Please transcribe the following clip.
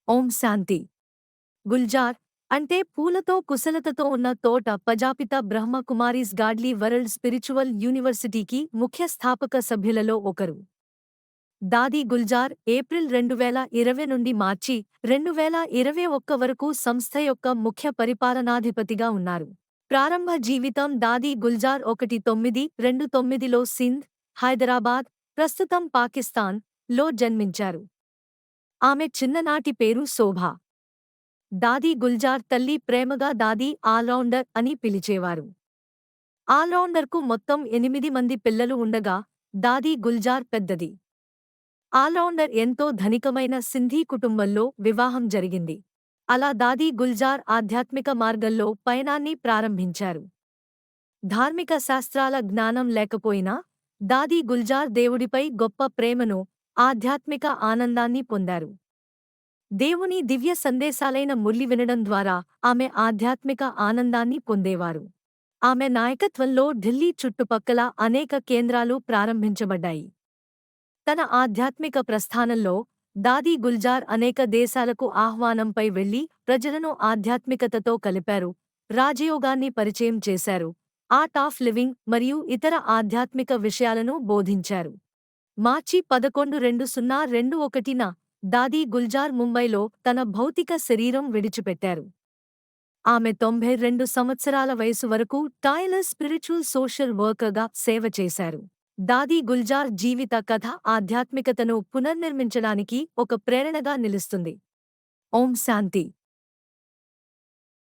ఓం శాంతి. గుల్జార్ అంటే పూలతో కుశలతతో ఉన్న తోట ప్రజాపిత బ్రహ్మ కుమారీస్ గాడ్లీ వరల్డ్ స్పిరిచువల్ యూనివర్సిటీకి ముఖ్య స్థాపక సభ్యులలో ఒకరు. దాదీ గుల్జార్ ఏప్రిల్ 2020 నుండి మార్చి 2021 వరకు సంస్థ యొక్క ముఖ్య పరిపాలనాధిపతిగా ఉన్నారు. ప్రారంభ జీవితం దాదీ గుల్జార్ 1929లో సింధ్, హైదరాబాద్, ప్రస్తుతం పాకిస్తాన్ లో జన్మించారు. ఆమె చిన్ననాటి పేరు శోభ. దాదీ గుల్జార్ తల్లి ప్రేమగా దాదీ ఆల్రౌండర్ అని పిలిచేవారు. ఆల్రౌండర్కు మొత్తం 8 మంది పిల్లలు ఉండగా దాదీ గుల్జార్ పెద్దది. ఆల్రౌండర్ ఎంతో ధనికమైన సింధీ కుటుంబంలో వివాహం జరిగింది. అలా దాదీ గుల్జార్ ఆధ్యాత్మిక మార్గంలో పయనాన్ని ప్రారంభించారు. ధార్మిక శాస్త్రాల జ్ఞానం లేకపోయినా దాదీ గుల్జార్ దేవుడిపై గొప్ప ప్రేమను, ఆధ్యాత్మిక ఆనందాన్ని పొందారు. దేవుని దివ్య సందేశాలైన మురళి వినడం ద్వారా ఆమె ఆధ్యాత్మిక ఆనందాన్ని పొందేవారు. ఆమె నాయకత్వంలో ఢిల్లీ చుట్టుపక్కల అనేక కేంద్రాలు ప్రారంభించబడ్డాయి. తన ఆధ్యాత్మిక ప్రస్థానంలో దాదీ గుల్జార్ అనేక దేశాలకు ఆహ్వానంపై వెళ్లి ప్రజలను ఆధ్యాత్మికతతో కలిపారు, రాజయోగాన్ని పరిచయం చేశారు, ఆర్ట్ ఆఫ్ లివింగ్ మరియు ఇతర ఆధ్యాత్మిక విషయాలను బోధించారు. మార్చి 11, 2021న దాదీ గుల్జార్ ముంబైలో తన భౌతిక శరీరం విడిచిపెట్టారు. ఆమె 92 సంవత్సరాల వయసు వరకు టైలర్ స్పిరిచువల్ సోషల్ వర్కర్గా సేవ చేశారు. దాదీ గుల్జార్ జీవిత కథ ఆధ్యాత్మికతను పునర్నిర్మించడానికి ఒక ప్రేరణగా నిలుస్తుంది. ఓం శాంతి.